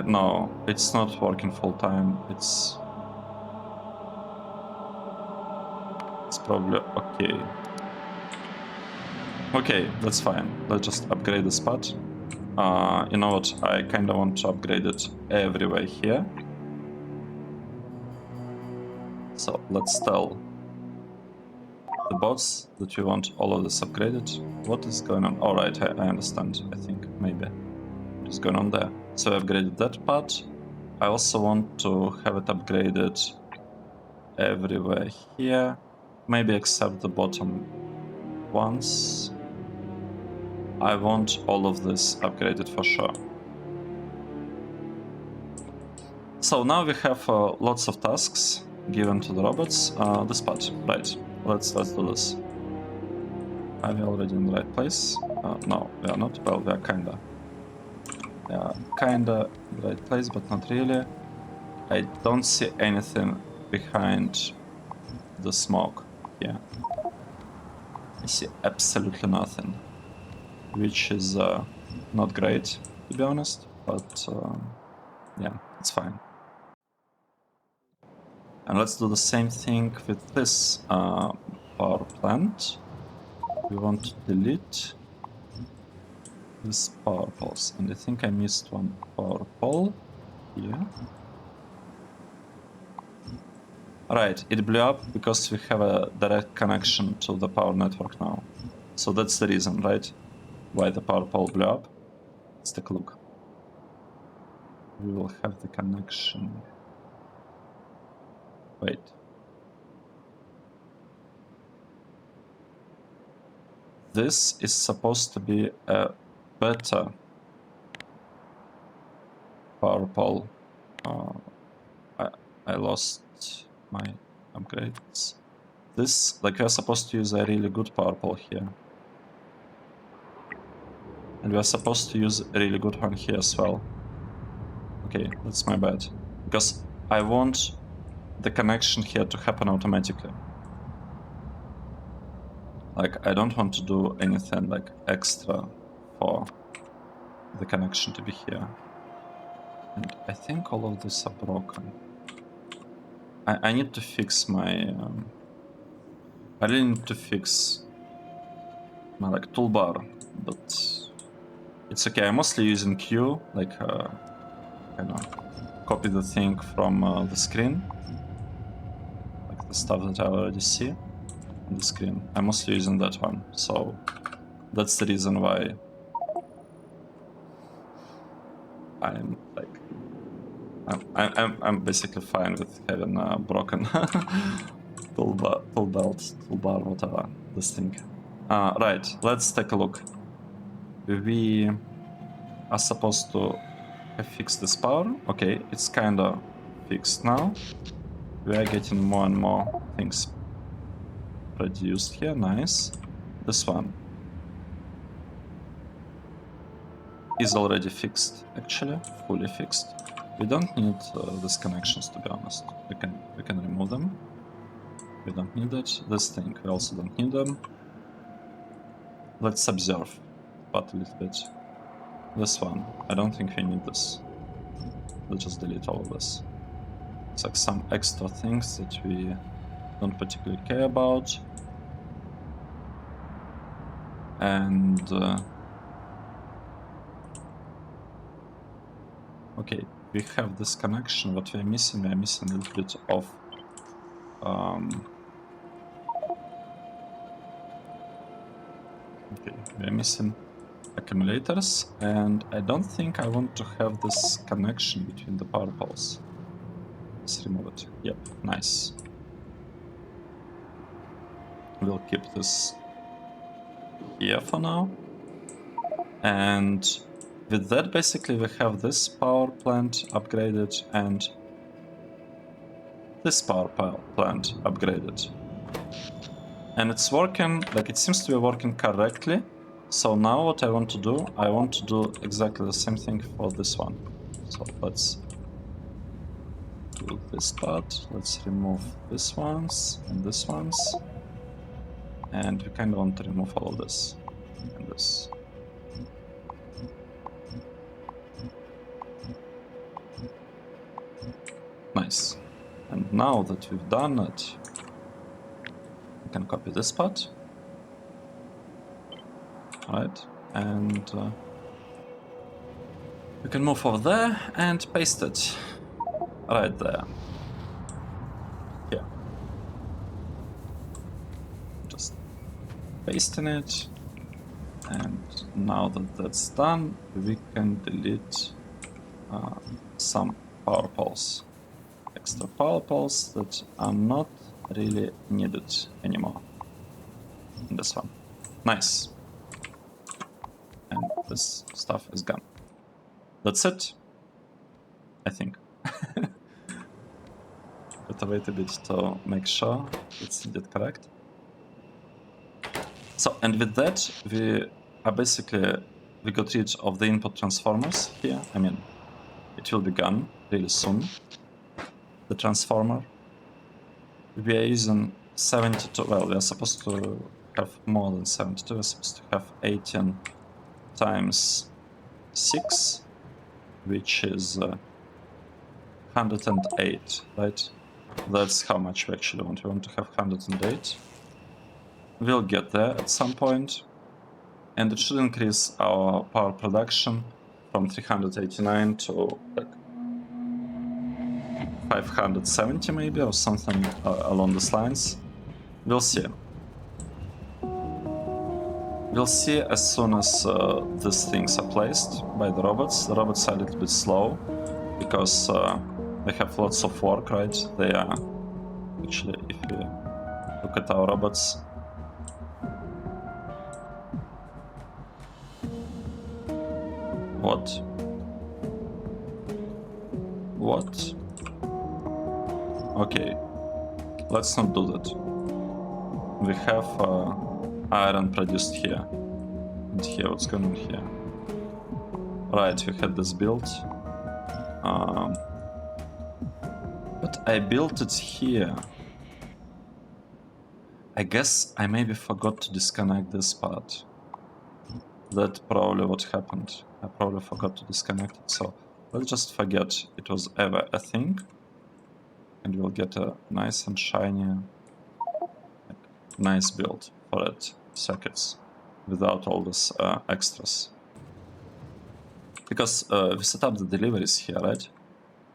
No, it's not working full time. It's probably okay. Okay, that's fine. Let's just upgrade the spot. You know what? I kind of want to upgrade it everywhere here. So let's tell the bots that we want all of this upgraded. What is going on? All right, I understand. I think maybe what is going on there. So I upgraded that part. I also want to have it upgraded everywhere here, maybe except the bottom ones. I want all of this upgraded for sure. So now we have lots of tasks given to the robots. This part, right? Let's do this. Are we already in the right place? No, we are not. Well, we are kinda. Yeah, kinda in the right place, but not really. I don't see anything behind the smoke here. I see absolutely nothing, which is not great, to be honest, but yeah, it's fine. And let's do the same thing with this power plant. We want to delete this power poles, and I think I missed one power pole here. Right, it blew up because we have a direct connection to the power network now. So that's the reason, right? Why the power pole blew up. Let's take a look. We will have the connection. Wait. This is supposed to be a better power pole I lost my upgrades. This, like, we're supposed to use a really good purple here. And we're supposed to use a really good one here as well. Okay, that's my bad. Because I want the connection here to happen automatically. Like, I don't want to do anything like extra for the connection to be here. And I think all of these are broken. I need to fix my... I really need to fix my like toolbar, but it's okay. I'm mostly using Q, like kind of copy the thing from the screen, like the stuff that I already see on the screen. I'm mostly using that one, so that's the reason why I'm like I'm basically fine with having a broken toolbar, whatever this thing. Right, let's take a look. We are supposed to have fixed this power. Okay, it's kinda fixed now. We are getting more and more things produced here. Nice. This one is already fixed, actually, fully fixed. We don't need these connections, to be honest. We can remove them. We don't need it. This thing, we also don't need them. Let's observe but a little bit. This one, I don't think we need this. Let's just delete all of this. It's like some extra things that we don't particularly care about. And okay, we have this connection. What we're missing a little bit of okay, we're missing accumulators, and I don't think I want to have this connection between the power poles. Let's remove it. Yep, nice. We'll keep this here for now. And with that, basically, we have this power plant upgraded and this power plant upgraded. And it's working, like it seems to be working correctly. So now what I want to do, I want to do exactly the same thing for this one. So let's do this part. Let's remove these ones and these ones. And we kind of want to remove all of this and this. Nice. And now that we've done it, we can copy this part. Alright, and we can move over there and paste it right there. Yeah. Just pasting it. And now that that's done, we can delete some power poles. Extra power poles that are not really needed anymore in this one. Nice. And this stuff is gone. That's it, I think. Gotta wait a bit to make sure it's indeed correct. So, and with that, we got rid of the input transformers here. I mean, it will be gone really soon. The transformer. We are using 72, well, we are supposed to have more than 72, we're supposed to have 18 times 6, which is 108, right? That's how much we actually want. We want to have 108. We'll get there at some point, and it should increase our power production from 389 to like 570 maybe, or something along these lines. We'll see. We'll see as soon as these things are placed by the robots. The robots are a little bit slow because they have lots of work, right? They are actually, if you look at our robots, What? Okay, let's not do that. We have iron produced here. And here, what's going on here? Right, we had this build. But I built it here. I guess I maybe forgot to disconnect this part. That's probably what happened. I probably forgot to disconnect it, so let's just forget it was ever a thing. And we'll get a nice and shiny, like, nice build for it, circuits, without all this extras. Because we set up the deliveries here, right?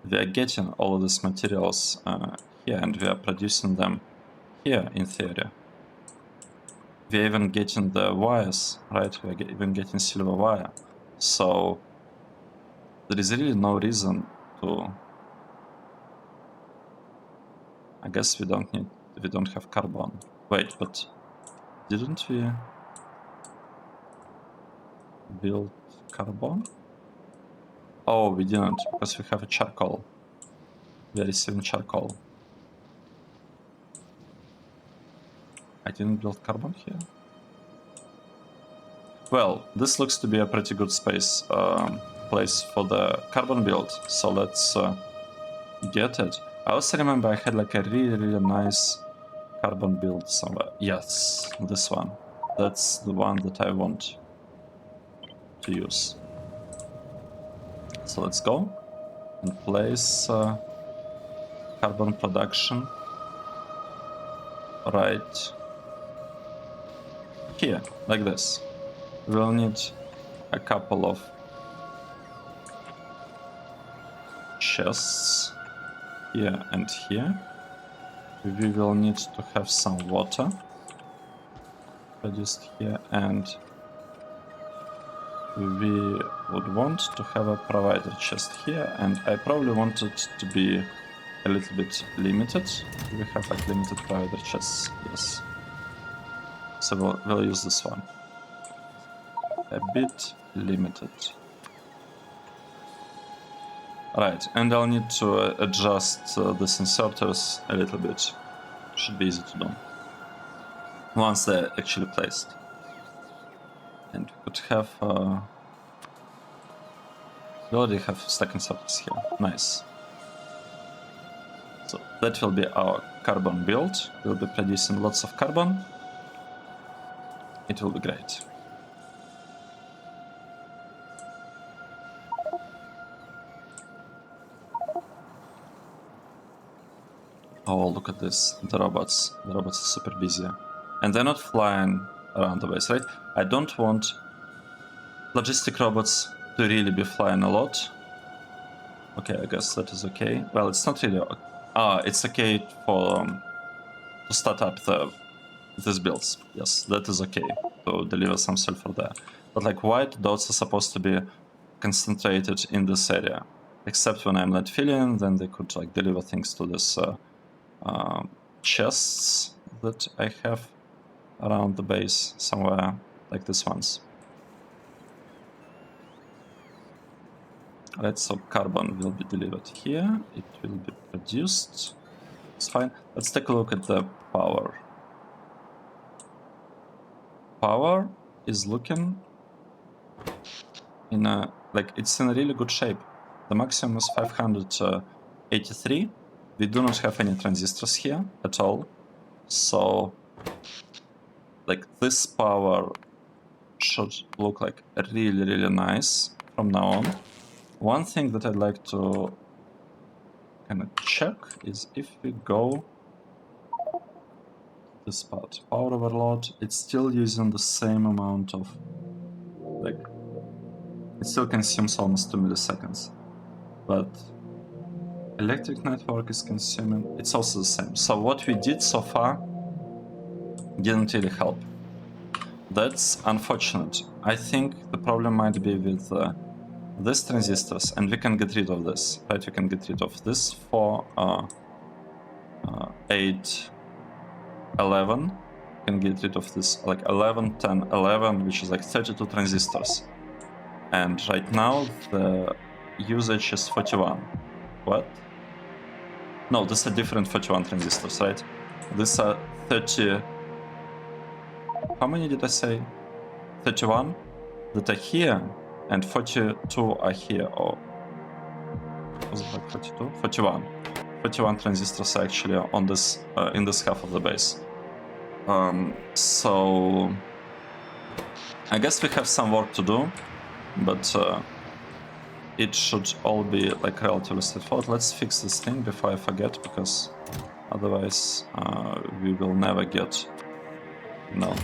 We are getting all of these materials here, and we are producing them here in theory. We're even getting the wires, right? We're even getting silver wire. So there is really no reason to... I guess we don't have carbon. Wait, but didn't we build carbon? Oh, we didn't, because we have a charcoal. We are receiving charcoal. I didn't build carbon here. Well, this looks to be a pretty good place for the carbon build, so let's get it. I also remember I had like a really nice carbon build somewhere. Yes, this one. That's the one that I want to use. So let's go and place carbon production right here, like this. We'll need a couple of chests here and here. We will need to have some water produced here, and we would want to have a provider chest here, and I probably want it to be a little bit limited. We have like limited provider chests, yes. So we'll use this one. A bit limited. Right, and I'll need to adjust these inserters a little bit. Should be easy to do once they're actually placed. And we could have... we already have stack inserters here. Nice. So that will be our carbon build. We'll be producing lots of carbon. It will be great. Oh, look at this. The robots. The robots are super busy. And they're not flying around the base, right? I don't want logistic robots to really be flying a lot. Okay, I guess that is okay. Well, it's not really... it's okay for to start up these builds. Yes, that is okay to deliver some sulfur there. But like white dots are supposed to be concentrated in this area. Except when I'm not filling, then they could like deliver things to this chests that I have around the base somewhere, like these ones. Right, so carbon will be delivered here. It will be produced. It's fine. Let's take a look at the power. Power is looking in a, like, it's in a really good shape. The maximum is 583. We do not have any transistors here at all. So, like, this power should look like really nice from now on. One thing that I'd like to kind of check is if we go this part, power overload, it's still using the same amount of, like, it still consumes almost 2 milliseconds. But electric network is consuming, it's also the same. So what we did so far didn't really help. That's unfortunate. I think the problem might be with these transistors, and we can get rid of this, right? We can get rid of this for 8, 11. We can get rid of this like 11, 10, 11, which is like 32 transistors. And right now the usage is 41. what? No, these are different 41 transistors, right? These are 30... How many did I say? 31 that are here, and 42 are here, or... Was it like 42? 41. 41 transistors are actually on this, in this half of the base. So... I guess we have some work to do, but it should all be like relatively straightforward. Let's fix this thing before I forget, because otherwise we will never get... No.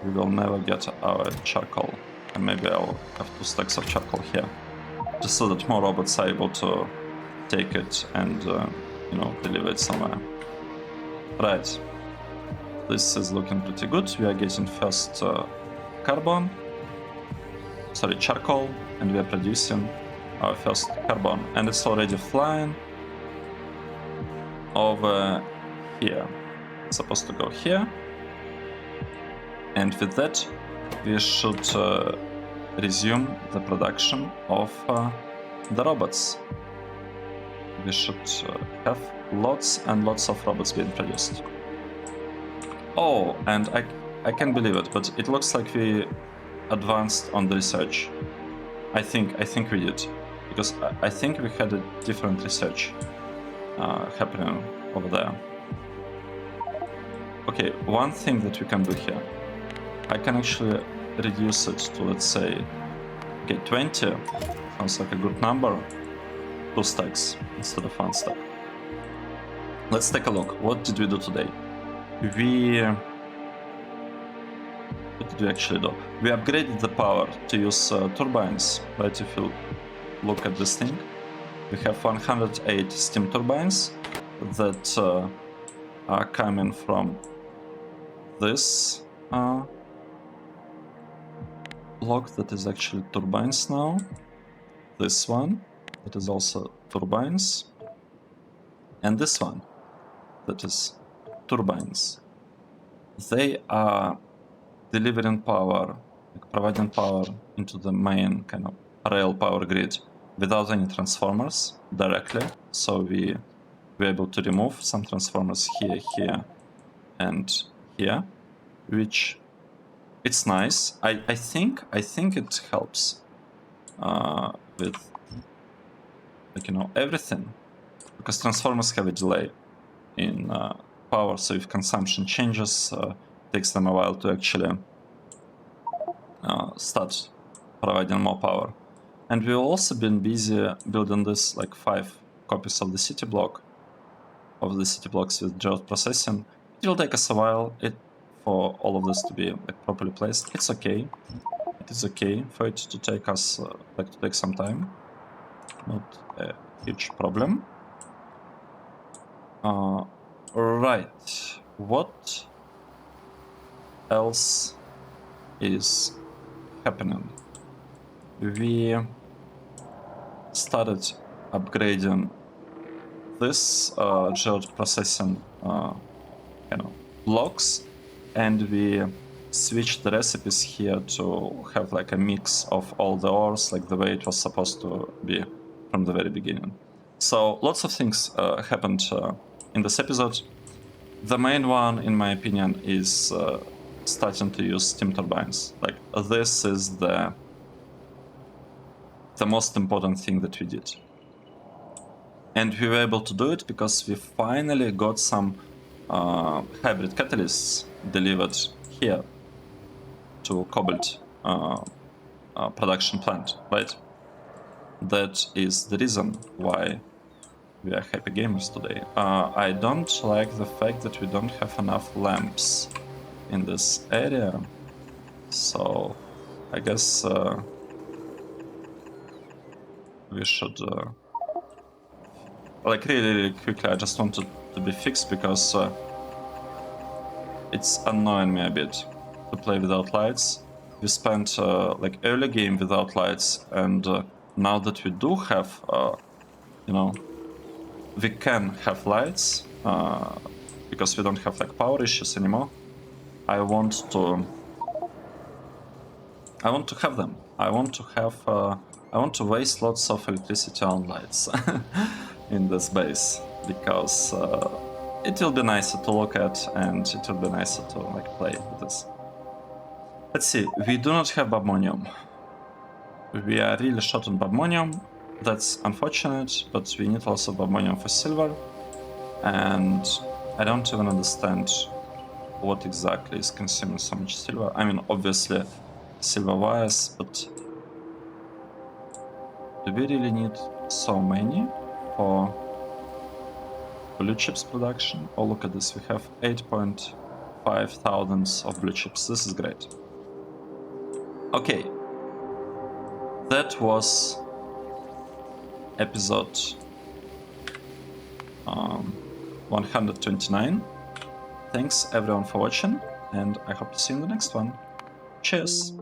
We will never get our charcoal. And maybe I'll have 2 stacks of charcoal here. Just so that more robots are able to take it and, you know, deliver it somewhere. Right. This is looking pretty good. We are getting first charcoal, and we are producing our first carbon. And it's already flying over here. It's supposed to go here. And with that, we should resume the production of the robots. We should have lots and lots of robots being produced. Oh, and I can't believe it, but it looks like we advanced on the research. I think we did, because I think we had a different research happening over there. Okay, one thing that we can do here, I can actually reduce it to, let's say, okay, 20 sounds like a good number. 2 stacks instead of 1 stack. Let's take a look. What did we do today? What did we actually do? We upgraded the power to use turbines, right? If you look at this thing, we have 108 steam turbines that are coming from this block that is actually turbines now. This one, that is also turbines. And this one, that is turbines. They are delivering power, like providing power into the main kind of rail power grid without any transformers directly. So we're able to remove some transformers here, here, and here, which it's nice. I think it helps with, like, you know, everything, because transformers have a delay in power, so if consumption changes, takes them a while to actually start providing more power. And we've also been busy building this, like 5 copies of the city block, of the city blocks with geode processing. It will take us a while for all of this to be like properly placed. It's okay. It is okay for it to take us to take some time. Not a huge problem. Right. What else is happening? We started upgrading this geode processing blocks, and we switched the recipes here to have like a mix of all the ores, like the way it was supposed to be from the very beginning. So lots of things happened in this episode. The main one, in my opinion, is starting to use steam turbines. Like, this is the most important thing that we did. And we were able to do it because we finally got some hybrid catalysts delivered here to Cobalt production plant, right? That is the reason why we are happy gamers today. I don't like the fact that we don't have enough lamps in this area, so I guess we should like really quickly, I just want it to be fixed because it's annoying me a bit to play without lights. We spent like early game without lights, and now that we do have, you know, we can have lights because we don't have like power issues anymore. I want to have them. I want to waste lots of electricity on lights. in this base, because it will be nicer to look at and it will be nicer to like play with this. Let's see, we do not have Barbmonium. We are really short on Barbmonium. That's unfortunate, but we need also Barbmonium for silver. And I don't even understand what exactly is consuming so much silver. I mean, obviously silver wires, but do we really need so many for blue chips production? Oh, look at this, we have 8.5 thousands of blue chips. This is great. Okay, that was episode 129. Thanks everyone for watching, and I hope to see you in the next one. Cheers!